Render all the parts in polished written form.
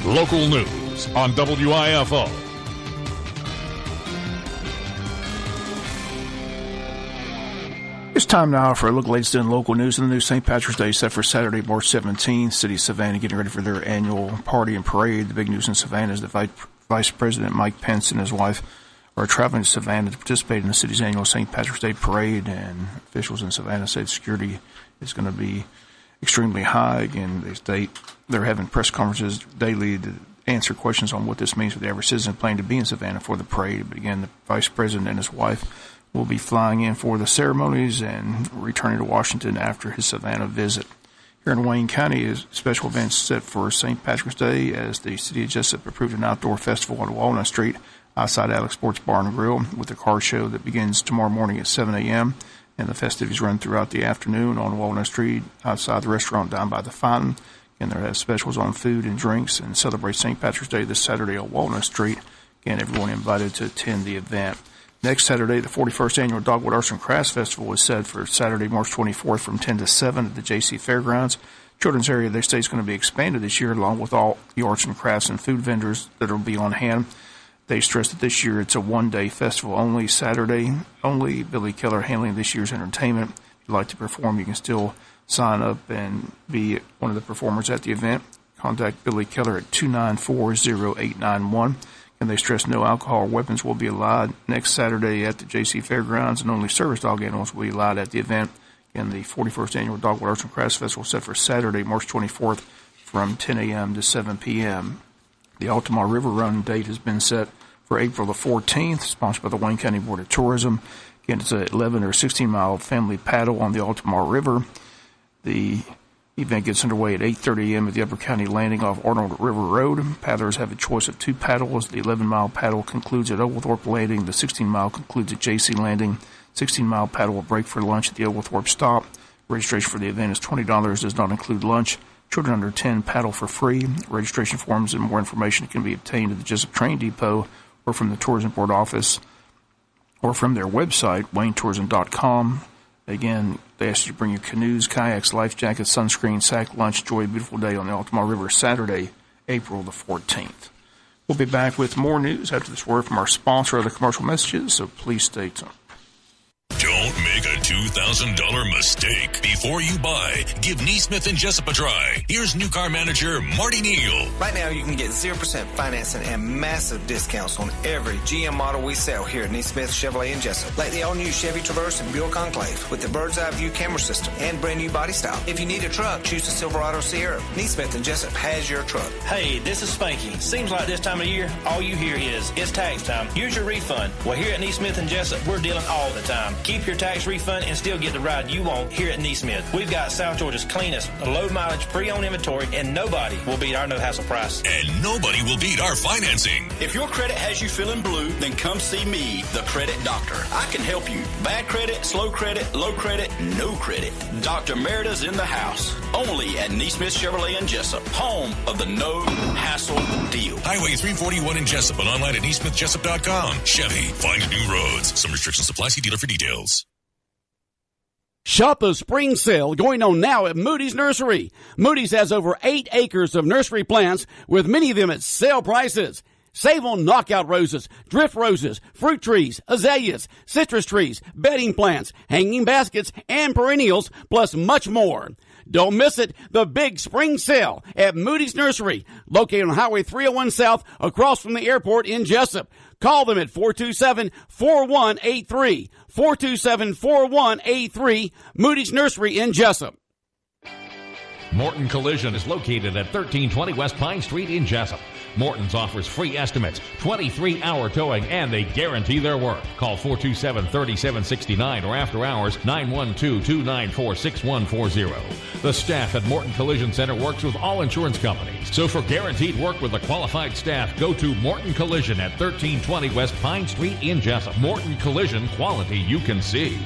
Local news on WIFO. It's time now for a look at latest in local news. In the news, St. Patrick's Day is set for Saturday, March 17th. City of Savannah getting ready for their annual party and parade. The big news in Savannah is that Vice President Mike Pence and his wife are traveling to Savannah to participate in the city's annual St. Patrick's Day parade. And officials in Savannah said security is going to be extremely high. Again, they state they're having press conferences daily to answer questions on what this means for the average citizen planning to be in Savannah for the parade. But again, the Vice President and his wife will be flying in for the ceremonies and returning to Washington after his Savannah visit. Here in Wayne County, a special event set for St. Patrick's Day as the City of Jessup approved an outdoor festival on Walnut Street outside Alex Sports Bar and Grill with a car show that begins tomorrow morning at 7 a.m. and the festivities run throughout the afternoon on Walnut Street outside the restaurant down by the fountain. And there are specials on food and drinks and celebrate St. Patrick's Day this Saturday on Walnut Street. Again, everyone invited to attend the event. Next Saturday, the 41st Annual Dogwood Arts and Crafts Festival is set for Saturday, March 24th from 10 to 7 at the J.C. Fairgrounds. Children's area of their state is going to be expanded this year, along with all the arts and crafts and food vendors that will be on hand. They stress that this year it's a one-day festival only, Saturday only. Billy Keller handling this year's entertainment. If you'd like to perform, you can still sign up and be one of the performers at the event. Contact Billy Keller at 294-0891. And they stress no alcohol or weapons will be allowed next Saturday at the J.C. Fairgrounds, and only service dog animals will be allowed at the event. And the 41st Annual Dogwood Arts and Crafts Festival set for Saturday, March 24th from 10 a.m. to 7 p.m. The Altamar River Run date has been set for April the 14th, sponsored by the Wayne County Board of Tourism. Again, it's an 11 or 16-mile family paddle on the Altamar River. The event gets underway at 8:30 a.m. at the Upper County Landing off Arnold River Road. Paddlers have a choice of two paddles. The 11-mile paddle concludes at Oglethorpe Landing. The 16-mile concludes at J.C. Landing. 16-mile paddle will break for lunch at the Oglethorpe stop. Registration for the event is $20, does not include lunch. Children under 10 paddle for free. Registration forms and more information can be obtained at the Jessup Train Depot or from the Tourism Board office or from their website, waynetourism.com. Again, they ask you to bring your canoes, kayaks, life jackets, sunscreen, sack, lunch. Enjoy a beautiful day on the Altamar River Saturday, April the 14th. We'll be back with more news after this word from our sponsor of the commercial messages, so please stay tuned. Don't make a $2,000 mistake before you buy. Give Neesmith and Jessup a try. Here's new car manager Marty Neal. Right now, you can get 0% financing and massive discounts on every GM model we sell here at Neesmith Chevrolet and Jessup, like the all-new Chevy Traverse and Buick Enclave with the bird's eye view camera system and brand new body style. If you need a truck, choose the Silverado Sierra. Neesmith and Jessup has your truck. Hey, this is Spanky. Seems like this time of year, all you hear is, it's tax time. Use your refund. Well, here at Neesmith and Jessup, we're dealing all the time. Keep your tax refund and still get the ride you want here at Neesmith. We've got South Georgia's cleanest, low mileage, pre-owned inventory, and nobody will beat our no-hassle price. And nobody will beat our financing. If your credit has you feeling blue, then come see me, the credit doctor. I can help you. Bad credit, slow credit, low credit, no credit. Dr. Merida's in the house. Only at Neesmith Chevrolet and Jessup, home of the no-hassle deal. Highway 341 in Jessup and online at neesmithjessup.com. Chevy, find new roads. Some restrictions apply. See dealer for details. Shop the spring sale going on now at Moody's Nursery. Moody's has over 8 acres of nursery plants with many of them at sale prices. Save on knockout roses, drift roses, fruit trees, azaleas, citrus trees, bedding plants, hanging baskets, and perennials, plus much more. Don't miss it, the big spring sale at Moody's Nursery, located on Highway 301 South across from the airport in Jessup. Call them at 427-4183. 427-4183, Moody's Nursery in Jessup. Morton Collision is located at 1320 West Pine Street in Jessup. Morton's offers free estimates, 23-hour towing, and they guarantee their work. Call 427-3769 or after hours 912-294-6140. The staff at Morton Collision Center works with all insurance companies. So for guaranteed work with a qualified staff, go to Morton Collision at 1320 West Pine Street in Jessup. Morton Collision, quality you can see.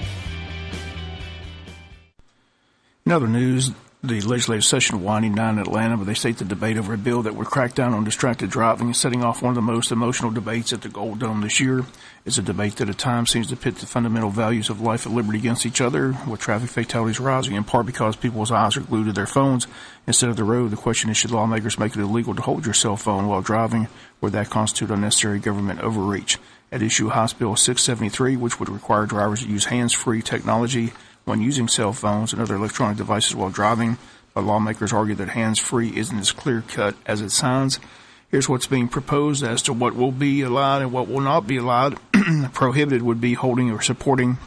In other news, the legislative session winding down in Atlanta, but they state the debate over a bill that would crack down on distracted driving is setting off one of the most emotional debates at the Gold Dome this year. It's a debate that at times seems to pit the fundamental values of life and liberty against each other, with traffic fatalities rising in part because people's eyes are glued to their phones instead of the road. The question is, should lawmakers make it illegal to hold your cell phone while driving? Would that constitute unnecessary government overreach? At issue, House Bill 673, which would require drivers to use hands-free technology when using cell phones and other electronic devices while driving, but lawmakers argue that hands-free isn't as clear-cut as it sounds. Here's what's being proposed as to what will be allowed and what will not be allowed. Prohibited would be holding or supporting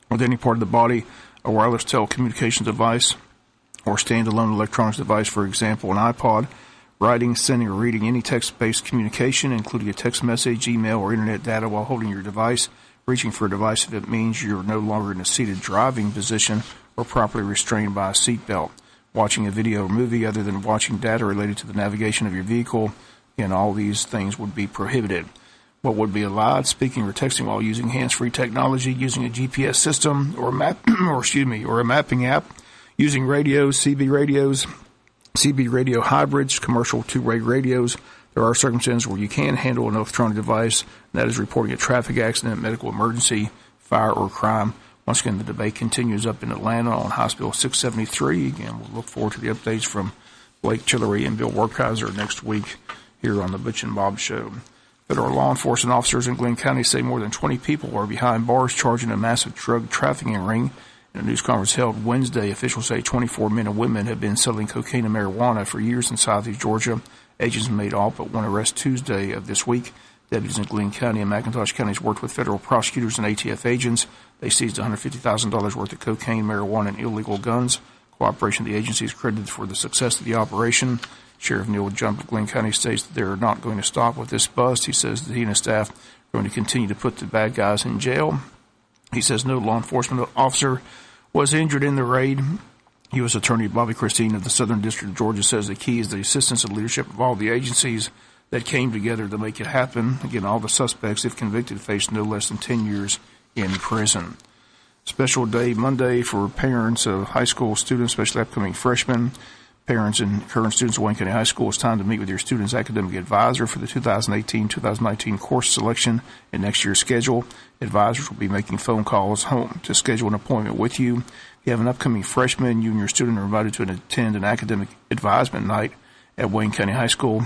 with any part of the body a wireless telecommunications device or standalone electronics device, for example, an iPod. Writing, sending, or reading any text-based communication, including a text message, email, or internet data while holding your device. Reaching for a device if it means you're no longer in a seated driving position or properly restrained by a seatbelt. Watching a video or movie other than watching data related to the navigation of your vehicle. Again, all these things would be prohibited. What would be allowed? Speaking or texting while using hands-free technology, using a GPS system or a mapping app, using radios, CB radio hybrids, commercial two-way radios. There are circumstances where you can handle an electronic device, and that is reporting a traffic accident, medical emergency, fire, or crime. Once again, the debate continues up in Atlanta on House Bill 673. Again, we'll look forward to the updates from Blake Chillery and Bill Werkheiser next week here on the Butch and Bob Show. Federal law enforcement officers in Glenn County say more than 20 people are behind bars charging a massive drug trafficking ring. In a news conference held Wednesday, officials say 24 men and women have been selling cocaine and marijuana for years in southeast Georgia. Agents made all but one arrest Tuesday of this week. Deputies in Glenn County and McIntosh counties worked with federal prosecutors and ATF agents. They seized $150,000 worth of cocaine, marijuana, and illegal guns. Cooperation of the agencies credited for the success of the operation. Sheriff Neil Jump of Glenn County states that they're not going to stop with this bust. He says that he and his staff are going to continue to put the bad guys in jail. He says no law enforcement officer was injured in the raid. U.S. Attorney Bobby Christine of the Southern District of Georgia says the key is the assistance and leadership of all the agencies that came together to make it happen. Again, all the suspects, if convicted, face no less than 10 years in prison. Special day Monday for parents of high school students, especially upcoming freshmen. Parents and current students of Wayne County High School, it's time to meet with your student's academic advisor for the 2018-2019 course selection and next year's schedule. Advisors will be making phone calls home to schedule an appointment with you. If you have an upcoming freshman, you and your student are invited to attend an academic advisement night at Wayne County High School,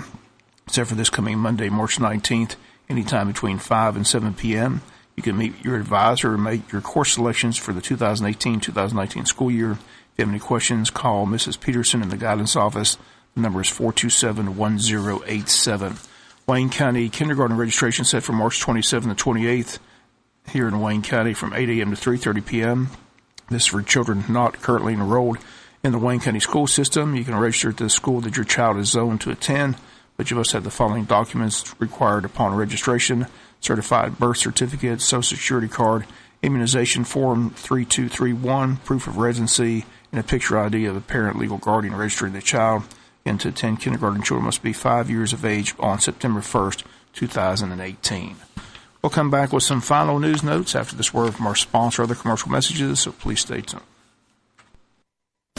except for this coming Monday, March 19th, anytime between 5 and 7 p.m. You can meet your advisor and make your course selections for the 2018-2019 school year. If you have any questions, call Mrs. Peterson in the guidance office. The number is 427-1087. Wayne County kindergarten registration set for March 27th to 28th here in Wayne County from 8 a.m. to 3:30 p.m. This is for children not currently enrolled in the Wayne County school system. You can register at the school that your child is zoned to attend, but you must have the following documents required upon registration: certified birth certificate, Social Security card, immunization form 3231, proof of residency, and a picture ID of a parent, legal guardian registering the child. And to attend kindergarten, children must be 5 years of age on September 1st, 2018. We'll come back with some final news notes after this word from our sponsor, other commercial messages, so please stay tuned.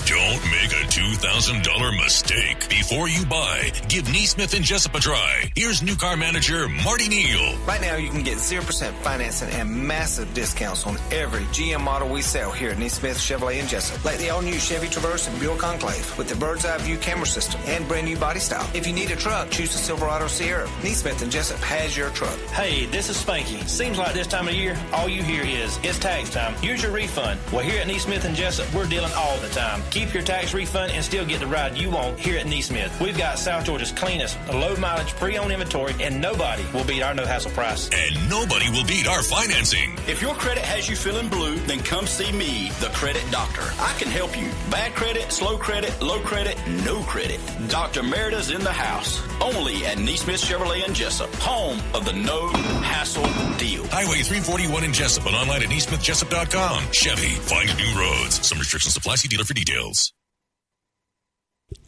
Don't make a $2,000 mistake before you buy. Give Neesmith and Jessup a try. Here's new car manager Marty Neal. Right now, you can get 0% financing and massive discounts on every GM model we sell here at Neesmith Chevrolet and Jessup, like the all-new Chevy Traverse and Buick Enclave with the bird's eye view camera system and brand new body style. If you need a truck, choose the Silverado Sierra. Neesmith and Jessup has your truck. Hey, this is Spanky. Seems like this time of year, all you hear is, it's tax time. Use your refund. Well, here at Neesmith and Jessup, we're dealing all the time. Keep your tax refund and still get the ride you want here at Neesmith. We've got South Georgia's cleanest, low mileage, pre-owned inventory, and nobody will beat our no-hassle price. And nobody will beat our financing. If your credit has you feeling blue, then come see me, the Credit Doctor. I can help you. Bad credit, slow credit, low credit, no credit. Dr. Merida's in the house. Only at Neesmith Chevrolet and Jessup, home of the no-hassle deal. Highway 341 in Jessup and online at neesmithjessup.com. Chevy, find new roads. Some restrictions apply. See dealer for details.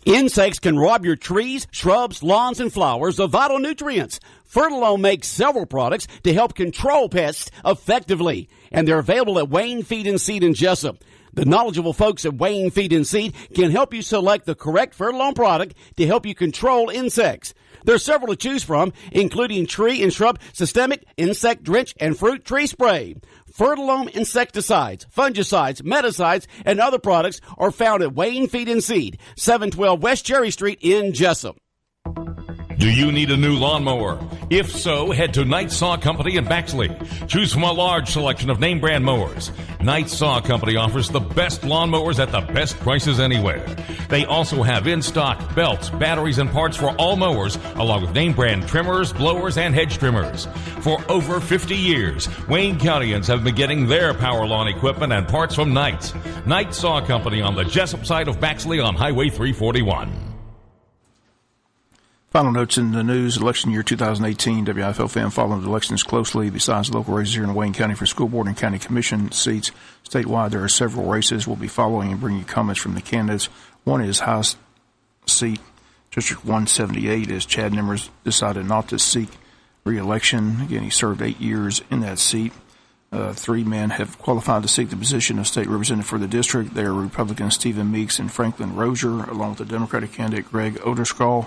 Insects can rob your trees, shrubs, lawns, and flowers of vital nutrients. Fertilome makes several products to help control pests effectively, and they're available at Wayne Feed and Seed in Jessup. The knowledgeable folks at Wayne Feed and Seed can help you select the correct Fertilome product to help you control insects. There are several to choose from, including tree and shrub systemic, insect drench, and fruit tree spray. Fertilome insecticides, fungicides, meticides, and other products are found at Wayne Feed and Seed, 712 West Cherry Street in Jessup. Do you need a new lawnmower? If so, head to Knight Saw Company in Baxley. Choose from a large selection of name brand mowers. Knight Saw Company offers the best lawnmowers at the best prices anywhere. They also have in stock belts, batteries, and parts for all mowers, along with name brand trimmers, blowers, and hedge trimmers. For over 50 years, Wayne Countyans have been getting their power lawn equipment and parts from Knight. Knight Saw Company on the Jessup side of Baxley on Highway 341. Final notes in the news. Election year 2018. WIFL fan following the elections closely. Besides local races here in Wayne County for school board and county commission seats, statewide there are several races. We'll be following and bringing you comments from the candidates. One is House seat, District 178, as Chad Nimmers decided not to seek re-election. Again, he served 8 years in that seat. 3 men have qualified to seek the position of state representative for the district. They are Republicans Stephen Meeks and Franklin Rozier, along with the Democratic candidate Greg Oderskall.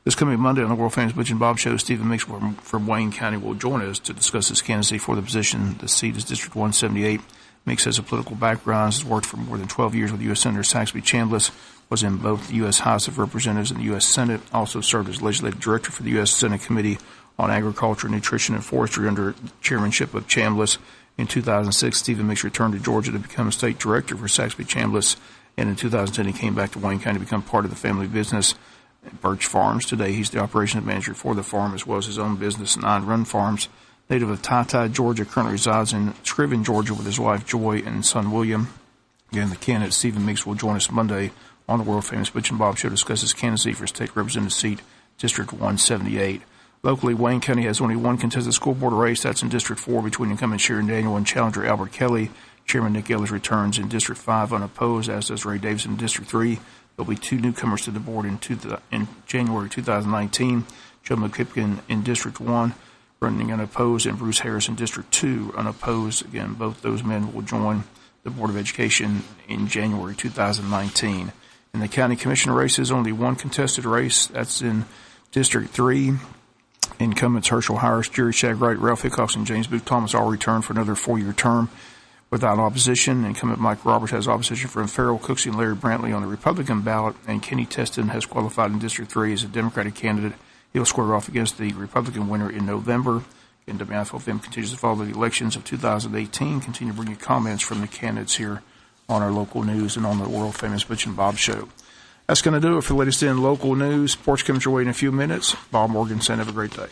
This coming Monday on the world famous Butch and Bob Show, Stephen Meeks from Wayne County will join us to discuss his candidacy for the position. The seat is District 178. Meeks has a political background, has worked for more than 12 years with U.S. Senator Saxby Chambliss, was in both the U.S. House of Representatives and the U.S. Senate, also served as legislative director for the U.S. Senate Committee on Agriculture, Nutrition, and Forestry under chairmanship of Chambliss. In 2006, Stephen Meeks returned to Georgia to become a state director for Saxby Chambliss, and in 2010 he came back to Wayne County to become part of the family business Birch Farms. Today, he's the operations manager for the farm as well as his own business, Nine Run Farms. Native of Tye, Georgia, currently resides in Scriven, Georgia, with his wife Joy and son William. Again, the candidate Stephen Meeks will join us Monday on the world famous Butch and Bob Show to discuss his candidacy for state representative seat, District 178. Locally, Wayne County has only one contested school board race. That's in District 4 between incumbent Sharon Daniel and challenger Albert Kelly. Chairman Nick Ellis returns in District 5 unopposed, as does Ray Davis in District 3. There'll be 2 newcomers to the board in January 2019. Joe McKipkin in District 1, running unopposed, and Bruce Harris in District 2, unopposed. Again, both those men will join the Board of Education in January 2019. In the county commission races, only one contested race. That's in District 3. Incumbents Herschel Harris, Jerry Shagwright, Ralph Hickox, and James Booth Thomas all return for another 4-year term without opposition. Incumbent Mike Roberts has opposition from Farrell Cooksey and Larry Brantley on the Republican ballot, and Kenny Teston has qualified in District 3 as a Democratic candidate. He'll square off against the Republican winner in November. And WIFL continues to follow the elections of 2018. Continue to bring you comments from the candidates here on our local news and on the world-famous Butch and Bob Show. That's going to do it for the latest in local news. Sports comes your way in a few minutes. Bob Morgan saying have a great day.